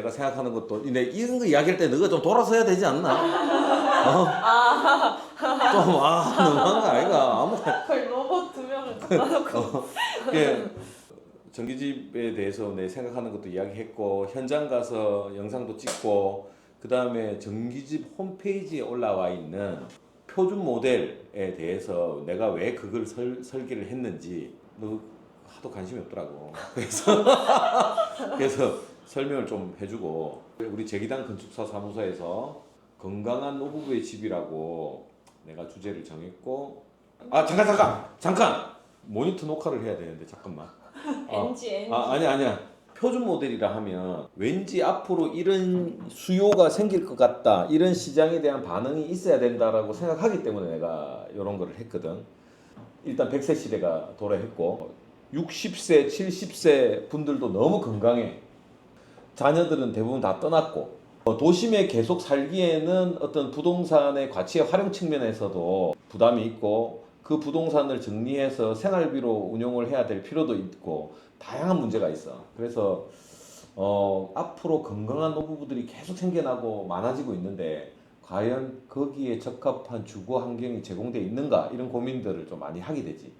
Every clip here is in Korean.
내가 생각하는 것도 이런 거 이야기할 때 너가 좀 돌아서야 되지 않나? 좀 너무한 거 아이가? 거의 로봇 두 명을 잡아놓고 예, 전기집에 대해서 내 생각하는 것도 이야기했고 현장 가서 영상도 찍고 그 다음에 전기집 홈페이지에 올라와 있는 표준 모델에 대해서 내가 왜 그걸 설계를 했는지 너 하도 관심이 없더라고. 그래서 설명을 좀 해주고 우리 제기당 건축사 사무소에서 건강한 노부부의 집이라고 내가 주제를 정했고 잠깐 모니터 녹화를 해야 되는데 잠깐만. NG 아니야. 표준 모델이라 하면 왠지 앞으로 이런 수요가 생길 것 같다, 이런 시장에 대한 반응이 있어야 된다라고 생각하기 때문에 내가 이런 거를 했거든. 일단 100세 시대가 도래했고 60세, 70세 분들도 너무 건강해. 자녀들은 대부분 다 떠났고 도심에 계속 살기에는 어떤 부동산의 가치의 활용 측면에서도 부담이 있고 그 부동산을 정리해서 생활비로 운용을 해야 될 필요도 있고 다양한 문제가 있어. 그래서 앞으로 건강한 노부부들이 계속 생겨나고 많아지고 있는데 과연 거기에 적합한 주거 환경이 제공되어 있는가, 이런 고민들을 좀 많이 하게 되지.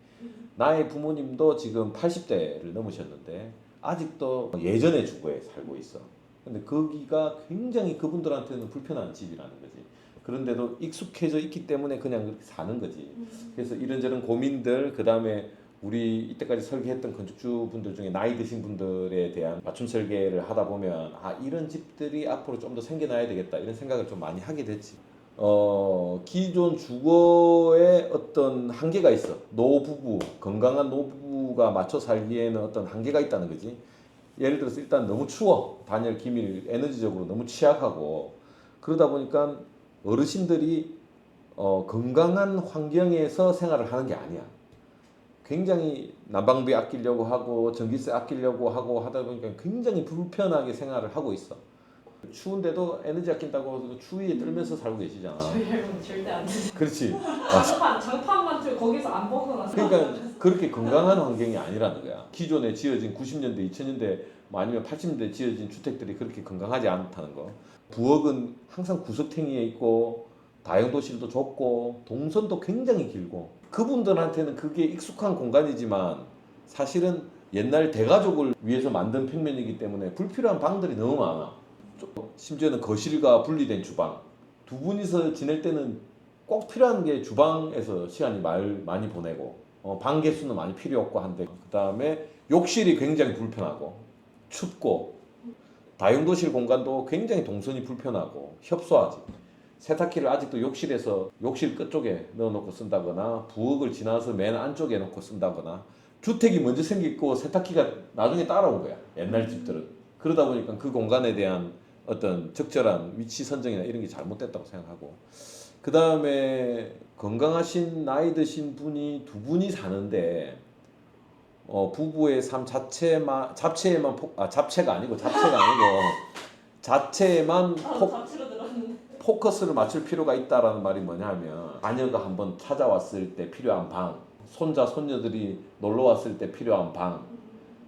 나의 부모님도 지금 80대를 넘으셨는데 아직도 예전의 주거에 살고 있어. 근데 거기가 굉장히 그분들한테는 불편한 집이라는 거지. 그런데도 익숙해져 있기 때문에 그냥 그렇게 사는 거지. 그래서 이런저런 고민들, 그 다음에 우리 이때까지 설계했던 건축주분들 중에 나이 드신 분들에 대한 맞춤 설계를 하다 보면 이런 집들이 앞으로 좀 더 생겨나야 되겠다, 이런 생각을 좀 많이 하게 됐지. 기존 주거에 어떤 한계가 있어. 노부부, 건강한 노부부가 맞춰 살기에는 어떤 한계가 있다는 거지. 예를 들어서 일단 너무 추워. 단열, 기밀, 에너지적으로 너무 취약하고 그러다 보니까 어르신들이 건강한 환경에서 생활을 하는 게 아니야. 굉장히 난방비 아끼려고 하고 전기세 아끼려고 하고 하다 보니까 굉장히 불편하게 생활을 하고 있어. 추운데도 에너지 아낀다고 추위에 떨면서 살고 계시잖아. 저희 할머니 절대 안 드세요. 그렇지. 장판만 들 거기서 안 벗어나서. 그러니까 그렇게 건강한 환경이 아니라는 거야. 기존에 지어진 90년대, 2000년대 아니면 80년대 지어진 주택들이 그렇게 건강하지 않다는 거. 부엌은 항상 구석탱이에 있고 다용도실도 좁고 동선도 굉장히 길고 그분들한테는 그게 익숙한 공간이지만 사실은 옛날 대가족을 위해서 만든 평면이기 때문에 불필요한 방들이 너무 많아. 심지어는 거실과 분리된 주방. 두 분이서 지낼 때는 꼭 필요한 게 주방에서 시간이 많이 보내고 방 개수는 많이 필요 없고 한데 그 다음에 욕실이 굉장히 불편하고 춥고 다용도실 공간도 굉장히 동선이 불편하고 협소하지. 세탁기를 아직도 욕실에서 욕실 끝쪽에 넣어놓고 쓴다거나 부엌을 지나서 맨 안쪽에 놓고 쓴다거나 주택이 먼저 생기고 세탁기가 나중에 따라온 거야. 옛날 집들은. 그러다 보니까 그 공간에 대한 어떤 적절한 위치 선정이나 이런 게 잘못됐다고 생각하고 그 다음에 건강하신 나이 드신 분이 두 분이 사는데 부부의 삶 자체가 아니고 자체에만 잡치로 들었는데. 포커스를 맞출 필요가 있다라는 말이 뭐냐면 자녀가 한번 찾아왔을 때 필요한 방, 손자 손녀들이 놀러 왔을 때 필요한 방,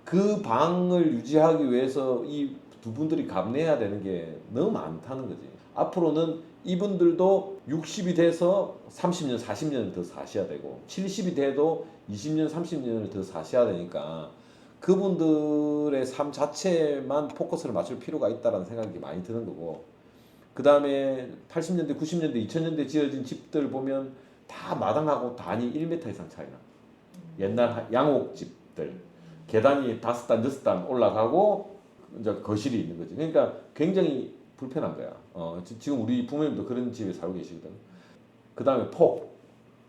그 방을 유지하기 위해서 이 두 분들이 감내해야 되는 게 너무 많다는 거지. 앞으로는 이분들도 60이 돼서 30년, 40년을 더 사셔야 되고 70이 돼도 20년, 30년을 더 사셔야 되니까 그분들의 삶 자체만 포커스를 맞출 필요가 있다는 생각이 많이 드는 거고 그 다음에 80년대, 90년대, 2000년대 지어진 집들 보면 다 마당하고 단이 1m 이상 차이나. 옛날 양옥집들 계단이 5단, 6단 올라가고 이제 거실이 있는 거지. 그러니까 굉장히 불편한 거야. 지금 우리 부모님도 그런 집에 살고 계시거든. 그 다음에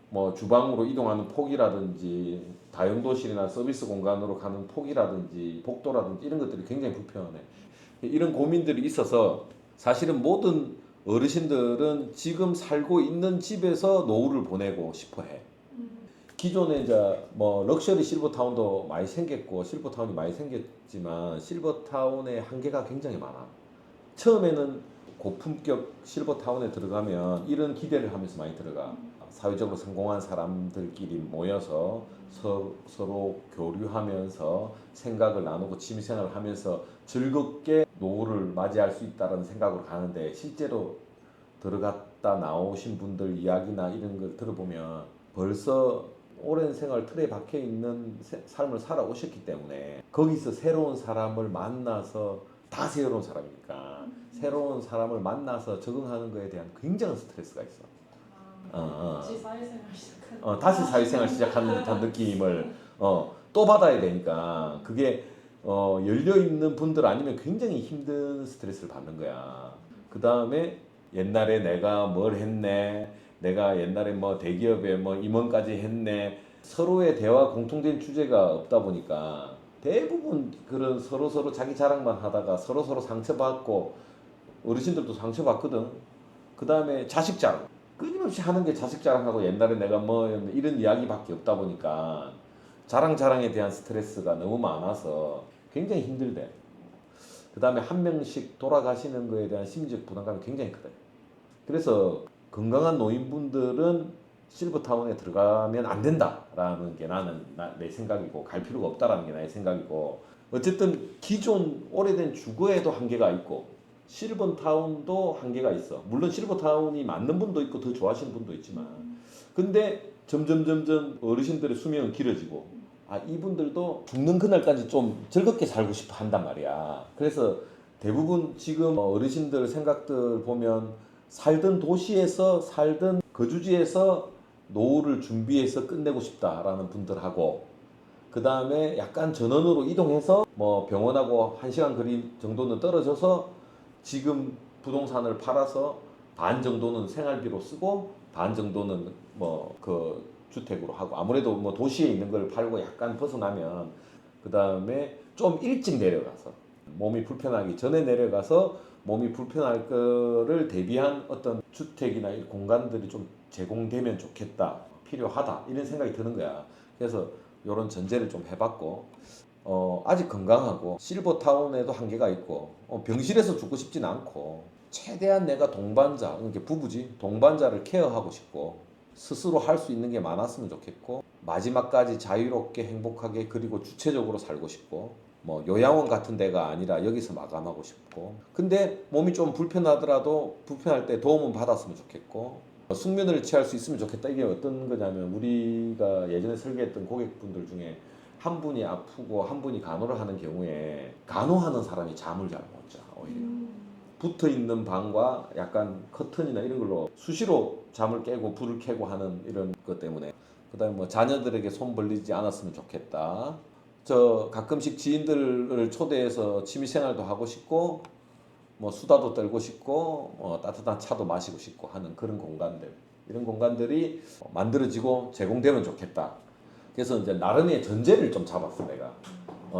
뭐 주방으로 이동하는 폭이라든지 다용도실이나 서비스 공간으로 가는 폭이라든지 복도라든지 이런 것들이 굉장히 불편해. 이런 고민들이 있어서 사실은 모든 어르신들은 지금 살고 있는 집에서 노후를 보내고 싶어 해. 기존에 이제 뭐 럭셔리 실버타운도 많이 생겼고 실버타운이 많이 생겼지만 실버타운의 한계가 굉장히 많아. 처음에는 고품격 실버타운에 들어가면 이런 기대를 하면서 많이 들어가. 사회적으로 성공한 사람들끼리 모여서 서로 교류하면서 생각을 나누고 취미생활을 하면서 즐겁게 노후를 맞이할 수 있다는 생각으로 가는데 실제로 들어갔다 나오신 분들 이야기나 이런 걸 들어보면 벌써 오랜 생활 틀에 박혀 있는 삶을 살아오셨기 때문에 거기서 새로운 사람을 만나서 다 새로운 사람이니까 새로운 사람을 만나서 적응하는 거에 대한 굉장한 스트레스가 있어. 다시 사회생활 시작하는. 다시 사회생활 시작하는 듯한 느낌을 또 받아야 되니까 그게 열려 있는 분들 아니면 굉장히 힘든 스트레스를 받는 거야. 그 다음에 옛날에 내가 뭘 했네, 내가 옛날에 뭐 대기업에 뭐 임원까지 했네, 서로의 대화 공통된 주제가 없다 보니까 대부분 그런 서로 자기 자랑만 하다가 서로 상처받고 어르신들도 상처받거든. 그 다음에 자식 자랑 끊임없이 하는 게 자식 자랑하고 옛날에 내가 뭐 이런 이야기밖에 없다 보니까 자랑에 대한 스트레스가 너무 많아서 굉장히 힘들대. 그 다음에 한 명씩 돌아가시는 거에 대한 심리적 부담감이 굉장히 크대. 그래서 건강한 노인분들은 실버타운에 들어가면 안 된다라는 게 내 생각이고 갈 필요가 없다라는 게 나의 생각이고 어쨌든 기존 오래된 주거에도 한계가 있고 실버타운도 한계가 있어. 물론 실버타운이 맞는 분도 있고 더 좋아하시는 분도 있지만 근데 점점 어르신들의 수명은 길어지고 이분들도 죽는 그날까지 좀 즐겁게 살고 싶어 한단 말이야. 그래서 대부분 지금 어르신들 생각들 보면 살던 도시에서 살던 거주지에서 노후를 준비해서 끝내고 싶다라는 분들하고 그 다음에 약간 전원으로 이동해서 뭐 병원하고 1시간 거리 정도는 떨어져서 지금 부동산을 팔아서 반 정도는 생활비로 쓰고 반 정도는 뭐 그 주택으로 하고 아무래도 뭐 도시에 있는 걸 팔고 약간 벗어나면 그 다음에 좀 일찍 내려가서 몸이 불편하기 전에 내려가서 몸이 불편할 거를 대비한 어떤 주택이나 이 공간들이 좀 제공되면 좋겠다, 필요하다 이런 생각이 드는 거야. 그래서 이런 전제를 좀 해봤고 아직 건강하고 실버타운에도 한계가 있고 병실에서 죽고 싶진 않고 최대한 내가 동반자, 이게 부부지, 동반자를 케어하고 싶고 스스로 할 수 있는 게 많았으면 좋겠고 마지막까지 자유롭게 행복하게 그리고 주체적으로 살고 싶고 뭐 요양원 같은 데가 아니라 여기서 마감하고 싶고 근데 몸이 좀 불편하더라도 불편할 때 도움은 받았으면 좋겠고 숙면을 취할 수 있으면 좋겠다. 이게 어떤 거냐면 우리가 예전에 설계했던 고객분들 중에 한 분이 아프고 한 분이 간호를 하는 경우에 간호하는 사람이 잠을 잘 못 자 오히려 붙어 있는 방과 약간 커튼이나 이런 걸로 수시로 잠을 깨고 불을 켜고 하는 이런 것 때문에 그다음에 뭐 자녀들에게 손 벌리지 않았으면 좋겠다. 저 가끔씩 지인들을 초대해서 취미생활도 하고 싶고 뭐 수다도 떨고 싶고 따뜻한 차도 마시고 싶고 하는 그런 공간들 이런 공간들이 만들어지고 제공되면 좋겠다. 그래서 이제 나름의 전제를 좀 잡았어 내가.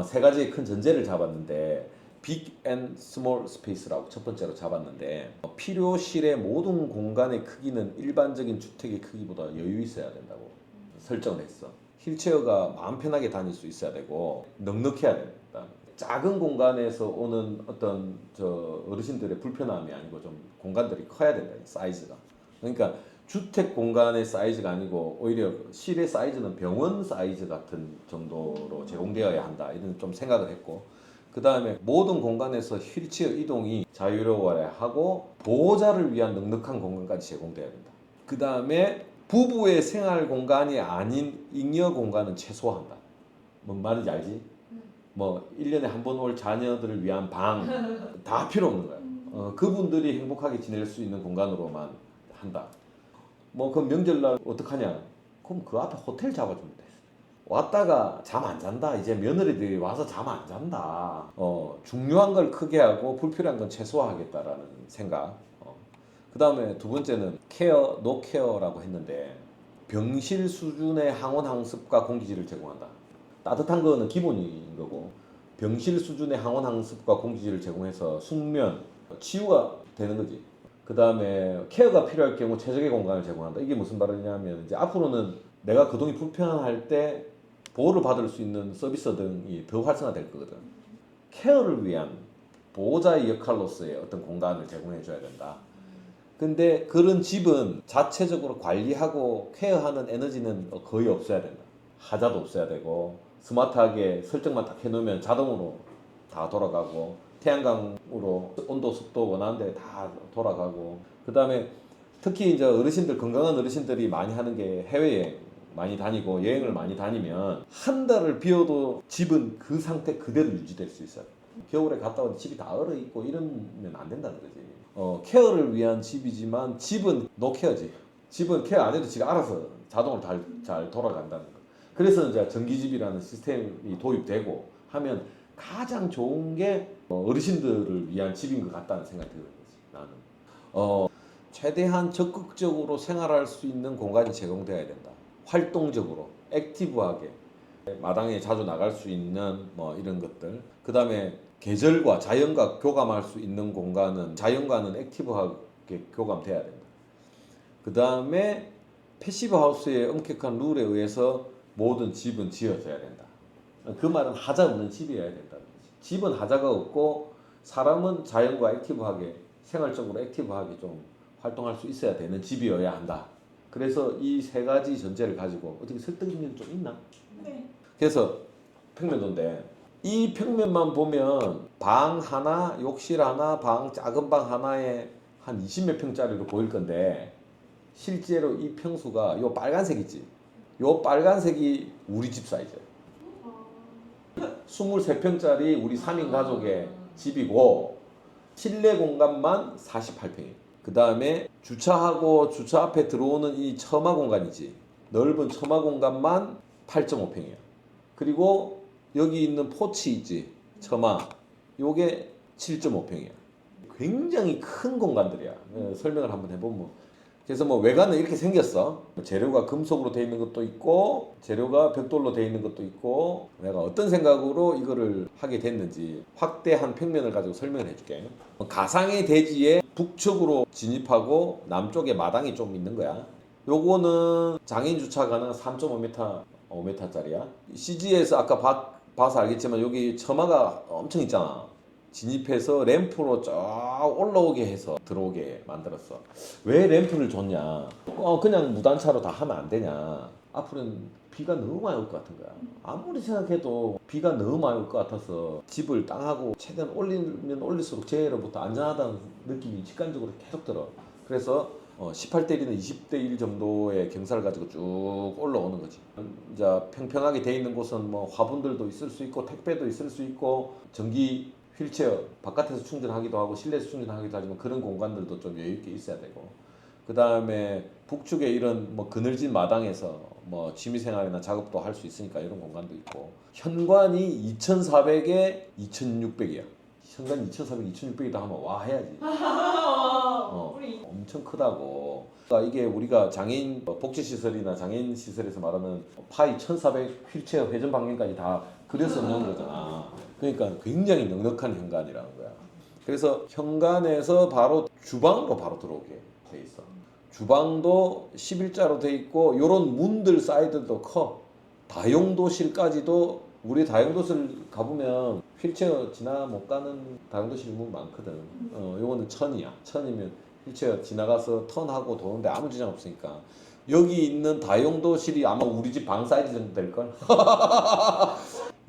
세 가지의 큰 전제를 잡았는데 빅 앤 스몰 스페이스라고 첫 번째로 잡았는데 필요실의 모든 공간의 크기는 일반적인 주택의 크기보다 여유 있어야 된다고 설정을 했어. 휠체어가 마음 편하게 다닐 수 있어야 되고 넉넉해야 된다. 작은 공간에서 오는 어떤 저 어르신들의 불편함이 아니고 좀 공간들이 커야 된다. 사이즈가. 그러니까 주택 공간의 사이즈가 아니고 오히려 실의 사이즈는 병원 사이즈 같은 정도로 제공되어야 한다. 이런 좀 생각을 했고 그 다음에 모든 공간에서 휠체어 이동이 자유로워야 하고 보호자를 위한 넉넉한 공간까지 제공돼야 된다. 그 다음에 부부의 생활 공간이 아닌 잉여 공간은 최소화한다. 뭔 말인지 알지? 뭐 1년에 한 번 올 자녀들을 위한 방 다 필요 없는 거야. 그분들이 행복하게 지낼 수 있는 공간으로만 한다. 뭐 그 명절날 어떡하냐? 그럼 그 앞에 호텔 잡아주면 돼. 왔다가 잠 안 잔다. 이제 며느리들이 와서 잠 안 잔다. 중요한 걸 크게 하고 불필요한 건 최소화하겠다라는 생각. 그 다음에 두 번째는 케어, 노 케어라고 했는데 병실 수준의 항원 항습과 공기질을 제공한다. 따뜻한 거는 기본인 거고 병실 수준의 항원 항습과 공기질을 제공해서 숙면, 치유가 되는 거지. 그 다음에 케어가 필요할 경우 최적의 공간을 제공한다. 이게 무슨 말이냐면 이제 앞으로는 내가 거동이 불편할 때 보호를 받을 수 있는 서비스 등이 더 활성화될 거거든. 케어를 위한 보호자의 역할로서의 어떤 공간을 제공해 줘야 된다. 근데 그런 집은 자체적으로 관리하고 케어하는 에너지는 거의 없어야 된다. 하자도 없어야 되고 스마트하게 설정만 딱 해놓으면 자동으로 다 돌아가고 태양광으로 온도 습도 원하는 데 다 돌아가고, 그 다음에 특히 이제 어르신들, 건강한 어르신들이 많이 하는 게 해외여행 많이 다니고 여행을 많이 다니면 한 달을 비워도 집은 그 상태 그대로 유지될 수 있어요. 겨울에 갔다 와도 집이 다 얼어 있고 이러면 안 된다는 거지. 케어를 위한 집이지만 집은 노케어지. 집은 케어 안 해도 지가 알아서 자동으로 잘 돌아간다는 거. 그래서 이제 전기집이라는 시스템이 도입되고 하면 가장 좋은 게 어르신들을 위한 집인 것 같다는 생각이 드는 거지, 나는. 최대한 적극적으로 생활할 수 있는 공간이 제공되어야 된다. 활동적으로, 액티브하게 마당에 자주 나갈 수 있는 뭐 이런 것들. 그 다음에 계절과 자연과 교감할 수 있는 공간은 자연과는 액티브하게 교감돼야 된다. 그 다음에 패시브 하우스의 엄격한 룰에 의해서 모든 집은 지어져야 된다. 그 말은 하자 없는 집이어야 된다는 거지. 집은 하자가 없고 사람은 자연과 액티브하게, 생활적으로 액티브하게 좀 활동할 수 있어야 되는 집이어야 한다. 그래서 이 세 가지 전제를 가지고 어떻게 설득력이 좀 있나? 네. 그래서 평면도인데 이 평면만 보면 방 하나, 욕실 하나, 작은 방 하나에 한 20몇 평짜리로 보일 건데 실제로 이 평수가 요 빨간색 있지? 요 빨간색이 우리 집 사이즈예요. 23평짜리 우리 3인 가족의 집이고 실내 공간만 48평이에요. 그 다음에 주차하고 주차 앞에 들어오는 이 처마 공간이지. 넓은 처마 공간만 8.5평이에요. 그리고 여기 있는 포치 있지. 처마. 요게 7.5평이에요. 굉장히 큰 공간들이야. 설명을 한번 해보면. 그래서 뭐 외관은 이렇게 생겼어. 재료가 금속으로 되어 있는 것도 있고 재료가 벽돌로 되어 있는 것도 있고, 내가 어떤 생각으로 이거를 하게 됐는지 확대한 평면을 가지고 설명을 해줄게. 가상의 대지에 북쪽으로 진입하고 남쪽에 마당이 좀 있는 거야. 요거는 장애인 주차 가능한 3.5m, 5m짜리야. CG에서 아까 봐서 알겠지만 여기 처마가 엄청 있잖아. 진입해서 램프로 쫙 올라오게 해서 들어오게 만들었어. 왜 램프를 줬냐? 그냥 무단차로 다 하면 안 되냐? 앞으로는 비가 너무 많이 올 것 같은 거야. 아무리 생각해도 비가 너무 많이 올 것 같아서 집을 땅하고 최대한 올리면 올릴수록 제로부터 안전하다는 느낌이 직관적으로 계속 들어. 그래서 18대 1이나 20대 1 정도의 경사를 가지고 쭉 올라오는 거지. 이제 평평하게 돼 있는 곳은 뭐 화분들도 있을 수 있고 택배도 있을 수 있고 전기 휠체어 바깥에서 충전하기도 하고 실내에서 충전하기도 하지만 그런 공간들도 좀 여유 있게 있어야 되고, 그 다음에 북쪽에 이런 뭐 그늘진 마당에서 뭐 취미생활이나 작업도 할 수 있으니까 이런 공간도 있고, 현관이 2,400에 2,600이야. 현관 2,400, 2,600이다 하면 와 해야지. 우리 엄청 크다고. 그러니까 이게 우리가 장애인 복지시설이나 장애인 시설에서 말하는 파이 1,400 휠체어 회전 방향까지 다 그려서 넣은 거잖아. 그러니까 굉장히 넉넉한 현관이라는 거야. 그래서 현관에서 바로 주방으로 바로 들어오게 돼 있어. 주방도 11자로 돼 있고 요런 문들 사이드도 커. 다용도실까지도, 우리 다용도실 가보면 휠체어 지나 못 가는 다용도실 문 많거든. 요거는 1,000이야. 1,000이면 휠체어 지나가서 턴하고 도는데 아무 지장 없으니까. 여기 있는 다용도실이 아마 우리 집 방 사이즈 정도 될걸?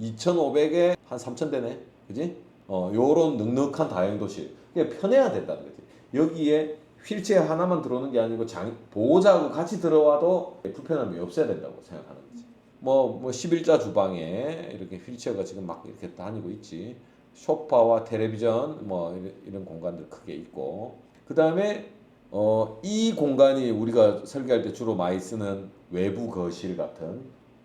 2,500에 한 3,000대네. 그지? 요런 넉넉한 다용도실. 그게 편해야 된다는 거지. 여기에 휠체어 하나만 들어오는 게 아니고 보호자하고 같이 들어와도 불편함이 없어야 된다고 생각하는 거지. 뭐 11자 주방에 이렇게 휠체어가 지금 막 이렇게 다니고 있지. 소파와 텔레비전 뭐 이런 공간들 크게 있고. 그 다음에 이 공간이 우리가 설계할 때 주로 많이 쓰는 외부 거실 같은,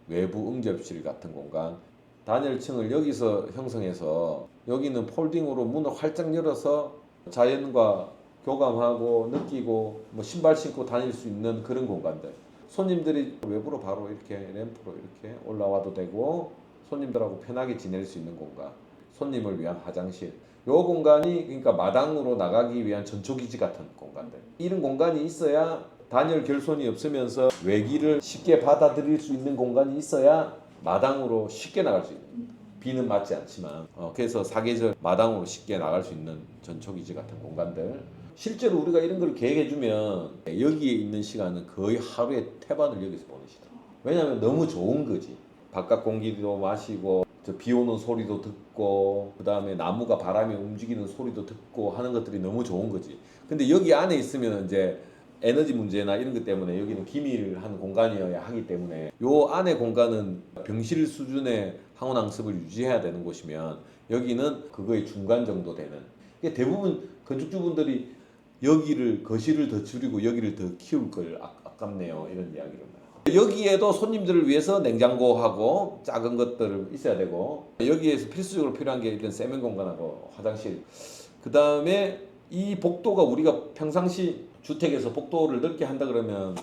외부 응접실 같은 공간. 단열층을 여기서 형성해서 여기는 폴딩으로 문을 활짝 열어서 자연과 교감하고 느끼고 뭐 신발 신고 다닐 수 있는 그런 공간들. 손님들이 외부로 바로 이렇게 램프로 이렇게 올라와도 되고 손님들하고 편하게 지낼 수 있는 공간. 손님을 위한 화장실. 요 공간이 그러니까 마당으로 나가기 위한 전초기지 같은 공간들. 이런 공간이 있어야 단열 결손이 없으면서 외기를 쉽게 받아들일 수 있는 공간이 있어야 마당으로 쉽게 나갈 수 있는. 비는 맞지 않지만 그래서 사계절 마당으로 쉽게 나갈 수 있는 전초기지 같은 공간들. 실제로 우리가 이런 걸 계획해주면 여기에 있는 시간은 거의 하루의 태반을 여기서 보내시더라고요. 왜냐하면 너무 좋은 거지. 바깥 공기도 마시고 비 오는 소리도 듣고 있고 그 다음에 나무가 바람에 움직이는 소리도 듣고 하는 것들이 너무 좋은 거지. 근데 여기 안에 있으면 이제 에너지 문제나 이런 것 때문에 여기는 기밀한 공간이어야 하기 때문에 요 안에 공간은 병실 수준의 항온항습을 유지해야 되는 곳이면 여기는 그거의 중간 정도 되는. 이게 대부분 건축주분들이 여기를 거실을 더 줄이고 여기를 더 키울 걸 아깝네요 이런 이야기를 해요. 여기에도 손님들을 위해서 냉장고하고 작은 것들 있어야 되고 여기에서 필수적으로 필요한 게 이런 세면 공간하고 화장실. 그 다음에 이 복도가 우리가 평상시 주택에서 복도를 넓게 한다 그러면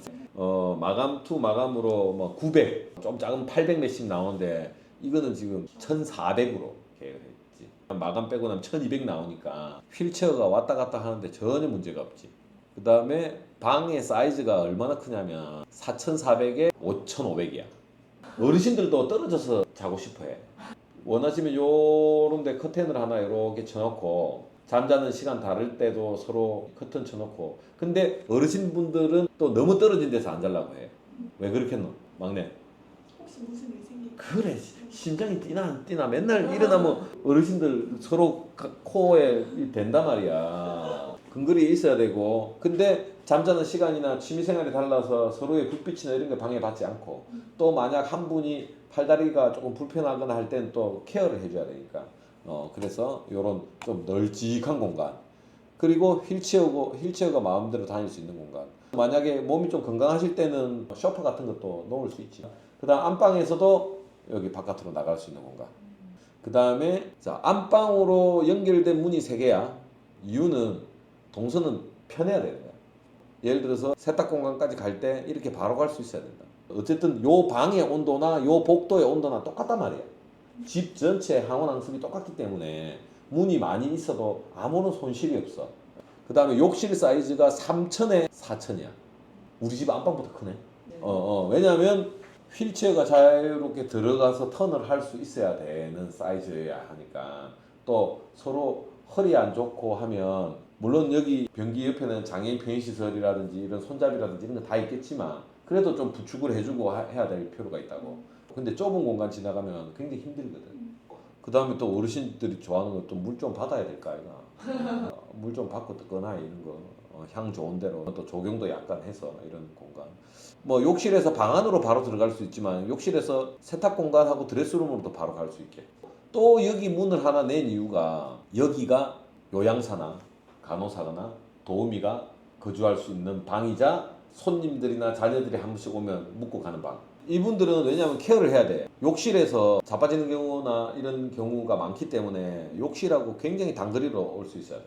마감 투 마감으로 뭐 900, 좀 작은 800 몇씩 나오는데 이거는 지금 1400으로 계획을 했지. 마감 빼고 나면 1200 나오니까 휠체어가 왔다 갔다 하는데 전혀 문제가 없지. 그 다음에 방의 사이즈가 얼마나 크냐면 4400에 5500이야. 어르신들도 떨어져서 자고 싶어해. 원하시면 요런 데 커튼을 하나 이렇게 쳐놓고 잠자는 시간 다를 때도 서로 커튼 쳐놓고. 근데 어르신분들은 또 너무 떨어진 데서 안 자려고 해. 왜 그렇겠노? 막내. 혹시 무슨 일 생길까? 그래, 심장이 뛰나 안 뛰나 맨날 일어나면 어르신들 서로 코어에 된단 말이야. 근거리 있어야 되고. 근데 잠자는 시간이나 취미생활이 달라서 서로의 불빛이나 이런 거 방해받지 않고 또 만약 한 분이 팔다리가 조금 불편하거나 할 때는 또 케어를 해줘야 되니까 그래서 요런 좀 널찍한 공간. 그리고 휠체어가 마음대로 다닐 수 있는 공간. 만약에 몸이 좀 건강하실 때는 소파 같은 것도 놓을 수 있지. 그 다음 안방에서도 여기 바깥으로 나갈 수 있는 공간. 그 다음에 자 안방으로 연결된 문이 3개야. 이유는 동선은 편해야 되는 거야. 예를 들어서 세탁 공간까지 갈 때 이렇게 바로 갈 수 있어야 된다. 어쨌든 요 방의 온도나 요 복도의 온도나 똑같단 말이야. 집 전체 항온항습이 똑같기 때문에 문이 많이 있어도 아무런 손실이 없어. 그 다음에 욕실 사이즈가 3000에 4000이야. 우리 집 안방보다 크네. 왜냐하면 휠체어가 자유롭게 들어가서 턴을 할 수 있어야 되는 사이즈여야 하니까. 또 서로 허리 안 좋고 하면 물론 여기 변기 옆에는 장애인 편의시설이라든지 이런 손잡이라든지 이런 거 다 있겠지만 그래도 좀 부축을 해주고 해야 될 필요가 있다고. 근데 좁은 공간 지나가면 굉장히 힘들거든. 그 다음에 또 어르신들이 좋아하는 것도 물 좀 받아야 될 거 아이가. 물 좀 받고 뜨거나 이런 거. 향 좋은 데로 또 조경도 약간 해서 이런 공간. 뭐 욕실에서 방 안으로 바로 들어갈 수 있지만 욕실에서 세탁 공간하고 드레스룸으로도 바로 갈 수 있게. 또 여기 문을 하나 낸 이유가 여기가 요양사나 간호사거나 도우미가 거주할 수 있는 방이자 손님들이나 자녀들이 한 번씩 오면 묵고 가는 방. 이분들은 왜냐하면 케어를 해야 돼. 욕실에서 자빠지는 경우나 이런 경우가 많기 때문에 욕실하고 굉장히 단거리로 올 수 있어야 돼.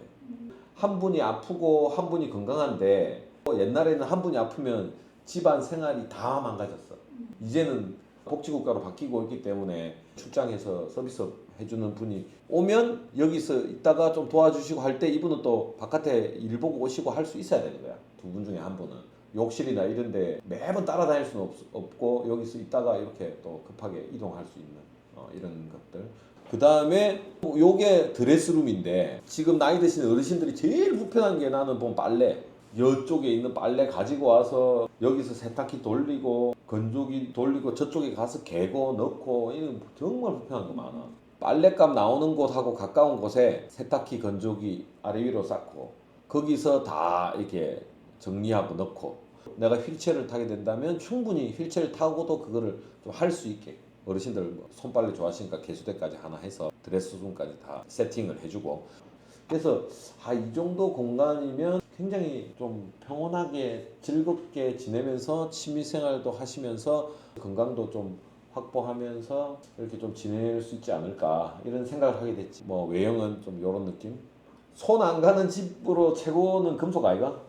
한 분이 아프고 한 분이 건강한데 옛날에는 한 분이 아프면 집안 생활이 다 망가졌어. 이제는 복지국가로 바뀌고 있기 때문에 출장해서 서비스 해주는 분이 오면 여기서 있다가 좀 도와주시고 할 때 이분은 또 바깥에 일 보고 오시고 할 수 있어야 되는 거야. 두 분 중에 한 분은. 욕실이나 이런 데 매번 따라다닐 수는 없고 여기서 있다가 이렇게 또 급하게 이동할 수 있는 이런 것들. 그 다음에 요게 드레스룸인데 지금 나이 드신 어르신들이 제일 불편한 게 나는 보면 빨래. 이쪽에 있는 빨래 가지고 와서 여기서 세탁기 돌리고 건조기 돌리고 저쪽에 가서 개고 넣고 이런 정말 불편한 거 많아. 빨랫감 나오는 곳하고 가까운 곳에 세탁기 건조기 아래 위로 쌓고 거기서 다 이렇게 정리하고 넣고 내가 휠체어를 타게 된다면 충분히 휠체어를 타고도 그거를 좀 할 수 있게 어르신들 뭐 손빨래 좋아하시니까 개수대까지 하나 해서 드레스룸까지 다 세팅을 해주고 그래서 이 정도 공간이면 굉장히 좀 평온하게 즐겁게 지내면서 취미생활도 하시면서 건강도 좀 확보하면서 이렇게 좀 지낼 수 있지 않을까 이런 생각을 하게 됐지. 뭐 외형은 좀 이런 느낌. 손 안 가는 집으로 최고는 금속 아이가?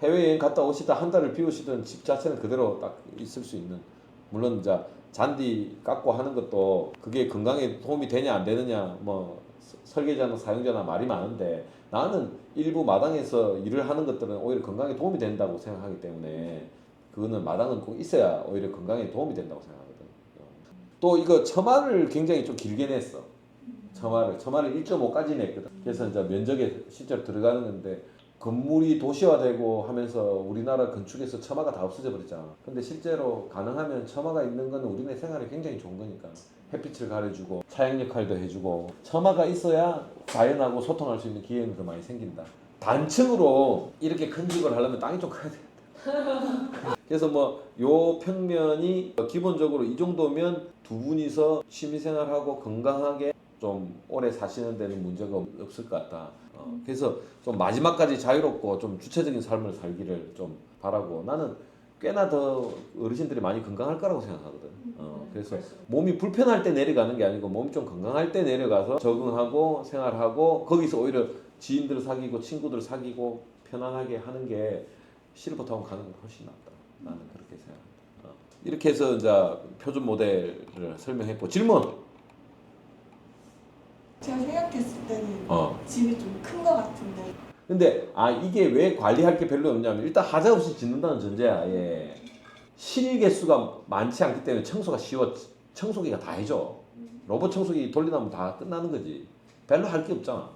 해외여행 갔다 오시다 한 달을 비우시던 집 자체는 그대로 딱 있을 수 있는. 물론 이제 잔디 깎고 하는 것도 그게 건강에 도움이 되냐 안 되느냐 뭐 설계자나 사용자나 말이 많은데 나는 일부 마당에서 일을 하는 것들은 오히려 건강에 도움이 된다고 생각하기 때문에 그거는 마당은 꼭 있어야 오히려 건강에 도움이 된다고 생각하거든. 또 이거 처마를 굉장히 좀 길게 냈어. 처마를 1.5까지 냈거든. 그래서 이제 면적에 실제로 들어가는 건데 건물이 도시화되고 하면서 우리나라 건축에서 처마가 다 없어져 버렸잖아. 근데 실제로 가능하면 처마가 있는 건 우리네 생활에 굉장히 좋은 거니까 햇빛을 가려주고 차양 역할도 해주고 처마가 있어야 자연하고 소통할 수 있는 기회는 더 많이 생긴다. 단층으로 이렇게 큰 집을 하려면 땅이 좀 커야 돼. 그래서 뭐 요 평면이 기본적으로 이 정도면 두 분이서 취미생활하고 건강하게 좀 오래 사시는 데는 문제가 없을 것 같다. 그래서 좀 마지막까지 자유롭고 좀 주체적인 삶을 살기를 좀 바라고 나는 꽤나 더 어르신들이 많이 건강할 거라고 생각하거든. 그래서 몸이 불편할 때 내려가는 게 아니고 몸이 좀 건강할 때 내려가서 적응하고 생활하고 거기서 오히려 지인들 사귀고 친구들 사귀고 편안하게 하는 게 실버타운 가는 게 훨씬 낫다. 나는 그렇게 생각합니다. 이렇게 해서 이제 표준 모델을 설명했고 질문. 제가 생각했을 때는 어. 집이 좀 큰 거 같은데 근데 이게 왜 관리할 게 별로 없냐면 일단 하자 없이 짓는다는 전제야. 예. 실 개수가 많지 않기 때문에 청소가 쉬워. 청소기가 다 해줘. 로봇 청소기 돌리면 다 끝나는 거지. 별로 할 게 없잖아.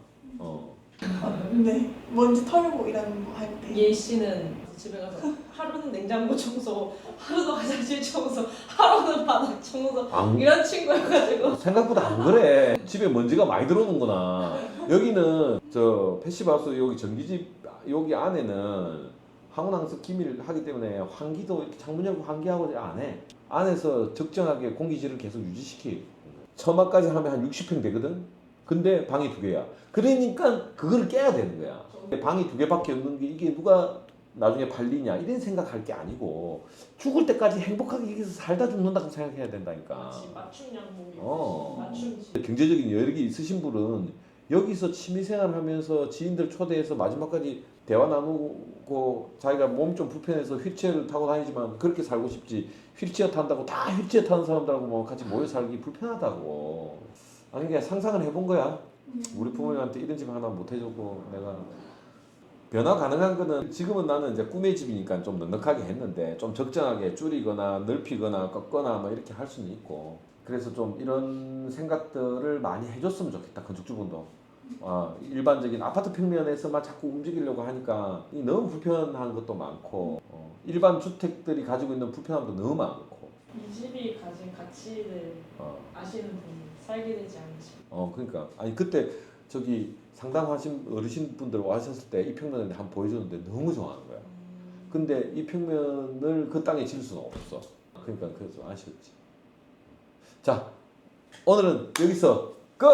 네 먼지 털고 이런 거 할 때 예 씨는 집에 가서 하루는 냉장고 청소, 하루는 화장실 청소, 하루는 바닥 청소 이런 친구여가지고 생각보다 안 그래. 집에 먼지가 많이 들어오는구나. 여기는 저 패시브하우스 여기 전기집 여기 안에는 항온항습 기밀을 하기 때문에 환기도 창문 열고 환기하고 안 해. 안에서 적정하게 공기질을 계속 유지시키. 처마까지 하면 한 60평 되거든. 근데 방이 2개야. 그러니까 그걸 깨야 되는 거야. 방이 2개밖에 없는 게 이게 누가 나중에 팔리냐 이런 생각할 게 아니고 죽을 때까지 행복하게 여기서 살다 죽는다고 생각해야 된다니까. 맞춤 양복이 맞춤. 경제적인 여력이 있으신 분은 여기서 취미생활 하면서 지인들 초대해서 마지막까지 대화 나누고 자기가 몸 좀 불편해서 휠체어를 타고 다니지만 그렇게 살고 싶지 휠체어 탄다고 다 휠체어 타는 사람들하고 뭐 같이 모여 살기 불편하다고. 아니 그냥 상상을 해본 거야. 우리 부모님한테 이런 집 하나 못 해주고 내가 변화 가능한 거는 지금은 나는 이제 꿈의 집이니까 좀 넉넉하게 했는데 좀 적정하게 줄이거나 넓히거나 꺾거나 뭐 이렇게 할 수는 있고 그래서 좀 이런 생각들을 많이 해줬으면 좋겠다 건축주분도. 일반적인 아파트 평면에서만 자꾸 움직이려고 하니까 너무 불편한 것도 많고 일반 주택들이 가지고 있는 불편함도 너무 많고 이 집이 가진 가치를 아시는 분이 살게 되지 않으실까. 그러니까 아니 그때 저기 상담하신 어르신 분들 와셨을 때 이 평면을 한번 보여줬는데 너무 좋아하는 거야. 근데 이 평면을 그 땅에 질 수는 없어. 그러니까 그래서 아쉬웠지. 자 오늘은 여기서 끝.